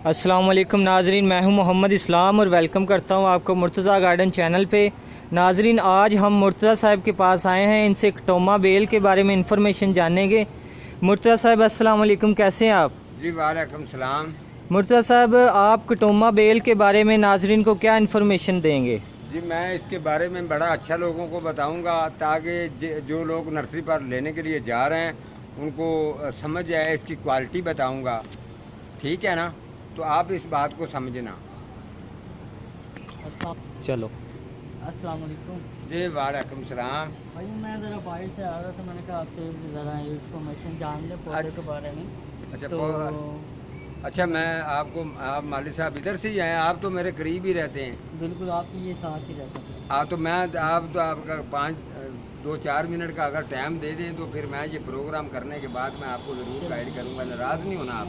अस्सलाम वालेकुम नाजरीन, मैं हूं मोहम्मद इस्लाम और वेलकम करता हूं आपको मुर्तज़ा गार्डन चैनल पे। नाजरीन, आज हम मुर्तज़ा साहब के पास आए हैं, इनसे कटोमा बेल के बारे में इंफॉर्मेशन जानेंगे। मुर्तज़ा साहब अस्सलाम वालेकुम, कैसे हैं आप? जी वालेकुम सलाम। मुर्तज़ा साहब, आप कटोमा बेल के बारे में नाजरीन को क्या इन्फॉर्मेशन देंगे? जी मैं इसके बारे में बड़ा अच्छा लोगों को बताऊंगा ताकि जो लोग नर्सरी पर लेने के लिए जा रहे हैं उनको समझ आए। इसकी क्वालिटी बताऊंगा, ठीक है ना? तो आप इस बात को समझना। चलो। अस्सलाम वालेकुम। जी वालेकुम सलाम। भाई मैं ज़रा बाहर से आ रहा था, मैंने कहा आपसे ज़रा इंफॉर्मेशन जान लें पौधे के बारे में। अच्छा तो अच्छा, मैं आपको, आप माली साहब इधर से ही आए, आप तो मेरे करीब ही रहते हैं। बिल्कुल आपकी ये साथ ही रहता है। हाँ, तो मैं आप तो आपका 2-4 मिनट का अगर टाइम दे दें तो फिर मैं ये प्रोग्राम करने के बाद मैं आपको ज़रूर गाइड करूँगा। नाराज़ नहीं होना आप,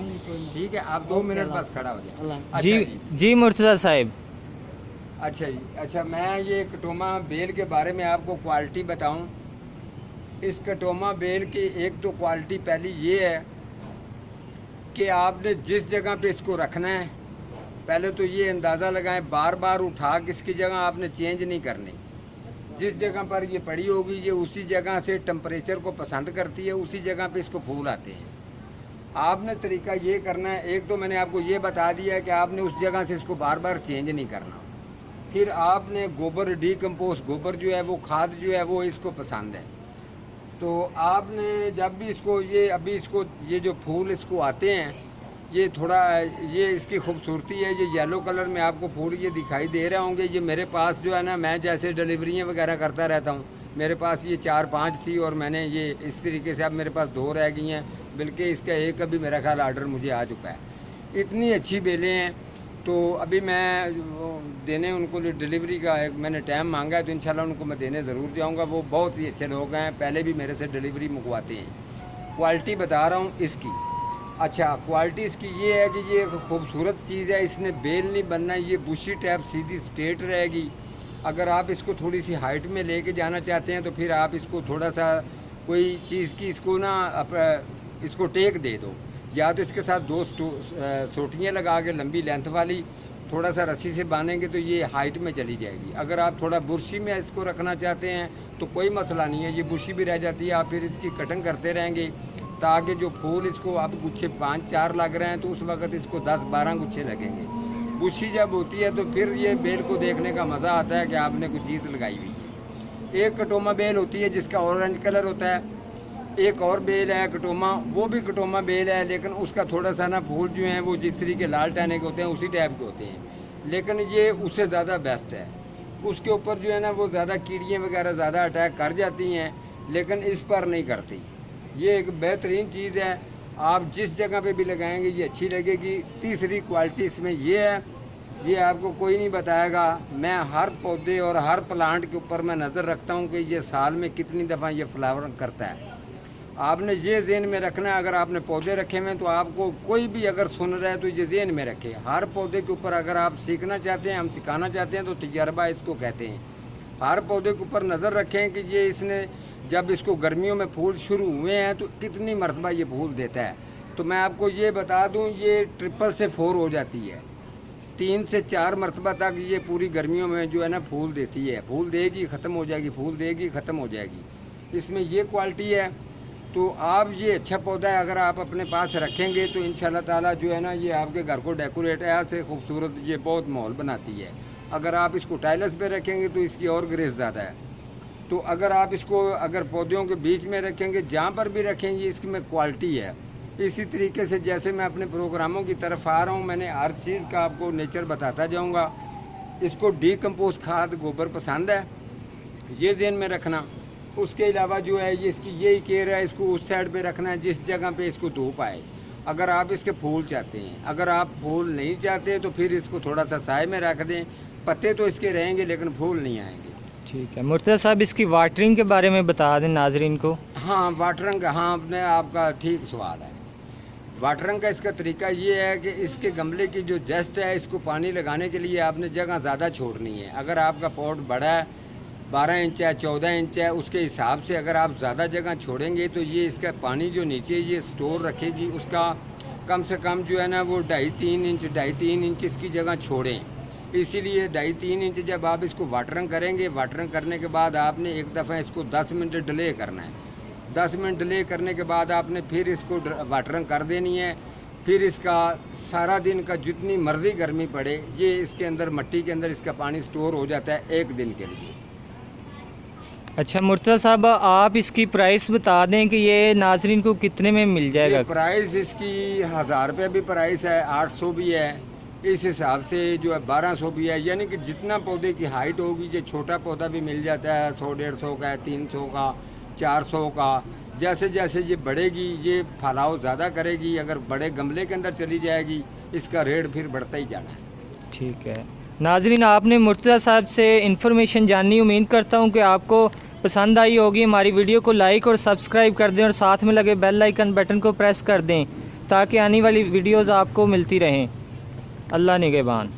ठीक है? आप 2 मिनट बस खड़ा हो जाए। अच्छा जी मुर्तज़ा साहब। अच्छा जी, अच्छा मैं ये कटोमा बेल के बारे में आपको क्वालिटी बताऊं। इस कटोमा बेल की एक तो क्वालिटी पहली ये है कि आपने जिस जगह पे इसको रखना है, पहले तो ये अंदाज़ा लगाएं, बार बार उठा के इसकी जगह आपने चेंज नहीं करनी। जिस जगह पर ये पड़ी होगी ये उसी जगह से टेम्परेचर को पसंद करती है, उसी जगह पे इसको फूल आते हैं। आपने तरीका ये करना है, एक तो मैंने आपको ये बता दिया है कि आपने उस जगह से इसको बार बार चेंज नहीं करना। फिर आपने गोबर, डीकम्पोस्ट गोबर जो है वो खाद जो है वो इसको पसंद है। तो आपने जब भी इसको ये जो फूल इसको आते हैं, ये थोड़ा, ये इसकी खूबसूरती है। ये येलो कलर में आपको फूल ये दिखाई दे रहे होंगे। ये मेरे पास जो है ना, मैं जैसे डिलीवरियाँ वगैरह करता रहता हूँ, मेरे पास ये 4-5 थी और मैंने ये इस तरीके से, अब मेरे पास 2 रह गई हैं, बल्कि इसका एक अभी मेरा ख्याल आर्डर मुझे आ चुका है। इतनी अच्छी बेलें हैं। तो अभी मैं देने उनको डिलीवरी का एक मैंने टाइम मांगा है, तो इंशाल्लाह उनको मैं देने ज़रूर जाऊंगा। वो बहुत ही अच्छे लोग हैं, पहले भी मेरे से डिलीवरी मंगवाते हैं। क्वालिटी बता रहा हूँ इसकी। अच्छा, क्वालिटी इसकी ये है कि ये खूबसूरत चीज़ है, इसने बेल नहीं बनना, ये बुशी टाइप सीधी स्ट्रेट रहेगी। अगर आप इसको थोड़ी सी हाइट में लेके जाना चाहते हैं तो फिर आप इसको थोड़ा सा कोई चीज़ की इसको ना इसको टेक दे दो, या तो इसके साथ 2 सोटियाँ लगा के लंबी लेंथ वाली थोड़ा सा रस्सी से बांधेंगे तो ये हाइट में चली जाएगी। अगर आप थोड़ा बुरशी में इसको रखना चाहते हैं तो कोई मसला नहीं है, ये बुरशी भी रह जाती है। आप फिर इसकी कटिंग करते रहेंगे ताकि जो फूल इसको आप गुच्छे 5-4 लग रहे हैं तो उस वक्त इसको 10-12 गुच्छे लगेंगे। बुरशी जब होती है तो फिर ये बेल को देखने का मज़ा आता है कि आपने कोई चीज़ लगाई हुई है। एक कटोमा बेल होती है जिसका ऑरेंज कलर होता है। एक और बेल है कटोमा, वो भी कटोमा बेल है, लेकिन उसका थोड़ा सा ना फूल जो हैं वो जिस तरीके लाल टहने के होते हैं उसी टाइप के होते हैं, लेकिन ये उससे ज़्यादा बेस्ट है। उसके ऊपर जो है ना वो ज़्यादा कीड़ियाँ वगैरह ज़्यादा अटैक कर जाती हैं, लेकिन इस पर नहीं करती। ये एक बेहतरीन चीज़ है, आप जिस जगह पे भी लगाएंगे ये अच्छी लगेगी। तीसरी क्वालिटी इसमें ये है, ये आपको कोई नहीं बताएगा। मैं हर पौधे और हर प्लांट के ऊपर मैं नज़र रखता हूँ कि ये साल में कितनी दफ़ा ये फ्लावर करता है। आपने ये ज़हन में रखना है। अगर आपने पौधे रखे हुए हैं तो आपको कोई भी अगर सुन रहा है तो ये ज़हन में रखे, हर पौधे के ऊपर अगर आप सीखना चाहते हैं, हम सिखाना चाहते हैं तो तजर्बा इसको कहते हैं। हर पौधे के ऊपर नज़र रखें कि ये इसने जब इसको गर्मियों में फूल शुरू हुए हैं तो कितनी मरतबा ये फूल देता है। तो मैं आपको ये बता दूँ, ये 3 से 4 हो जाती है, 3 से 4 मरतबा तक ये पूरी गर्मियों में जो है ना फूल देती है। फूल देगी ख़त्म हो जाएगी, फूल देगी ख़त्म हो जाएगी। इसमें ये क्वालिटी है। तो आप ये अच्छा पौधा है, अगर आप अपने पास रखेंगे तो इंशाल्लाह ताला जो है ना ये आपके घर को डेकोरेट ऐसे खूबसूरत ये बहुत माहौल बनाती है। अगर आप इसको टाइल्स पे रखेंगे तो इसकी और ग्रेस ज़्यादा है। तो अगर आप इसको अगर पौधों के बीच में रखेंगे, जहाँ पर भी रखेंगे, इसमें क्वालिटी है। इसी तरीके से जैसे मैं अपने प्रोग्रामों की तरफ आ रहा हूँ, मैंने हर चीज़ का आपको नेचर बताता जाऊँगा। इसको डीकम्पोस्ट खाद गोबर पसंद है, ये ज़हन में रखना। उसके अलावा जो है ये इसकी यही केयर है, इसको उस साइड पे रखना है जिस जगह पे इसको धूप आए। अगर आप इसके फूल चाहते हैं, अगर आप फूल नहीं चाहते तो फिर इसको थोड़ा सा साए में रख दें। पत्ते तो इसके रहेंगे लेकिन फूल नहीं आएंगे। ठीक है मुर्तज़ा साहब, इसकी वाटरिंग के बारे में बता दें नाजरीन को। हाँ, वाटरिंग, हाँ आपने आपका ठीक सवाल है। वाटरिंग का इसका तरीका ये है कि इसके गमले की जो जस्ट है, इसको पानी लगाने के लिए आपने जगह ज़्यादा छोड़नी है। अगर आपका पॉट बड़ा है, 12 इंच है, 14 इंच है, उसके हिसाब से अगर आप ज़्यादा जगह छोड़ेंगे तो ये इसका पानी जो नीचे ये स्टोर रखेगी, उसका कम से कम जो है ना वो 2.5-3 इंच इसकी जगह छोड़ें। इसीलिए 2.5-3 इंच जब आप इसको वाटरिंग करेंगे, वाटरिंग करने के बाद आपने एक दफ़ा इसको 10 मिनट डिले करना है। 10 मिनट डिले करने के बाद आपने फिर इसको वाटरिंग कर देनी है। फिर इसका सारा दिन का जितनी मर्ज़ी गर्मी पड़े, ये इसके अंदर मट्टी के अंदर इसका पानी स्टोर हो जाता है 1 दिन के लिए। अच्छा मुर्तज़ा साहब, आप इसकी प्राइस बता दें कि ये नाजरीन को कितने में मिल जाएगा? ये प्राइस इसकी 1000 रुपये भी प्राइस है, 800 भी है, इस हिसाब से जो है 1200 भी है। यानी कि जितना पौधे की हाइट होगी, ये छोटा पौधा भी मिल जाता है 100-150 का, 300 का, 400 का। जैसे जैसे ये बढ़ेगी, ये फैलाव ज़्यादा करेगी। अगर बड़े गमले के अंदर चली जाएगी, इसका रेट फिर बढ़ता ही जाना है। ठीक है नाजरीन, आपने मुर्तज़ा साहब से इन्फॉर्मेशन जानी। उम्मीद करता हूँ कि आपको पसंद आई होगी। हमारी वीडियो को लाइक और सब्सक्राइब कर दें और साथ में लगे बेल आइकन बटन को प्रेस कर दें ताकि आने वाली वीडियोज़ आपको मिलती रहें। अल्लाह निगहबान।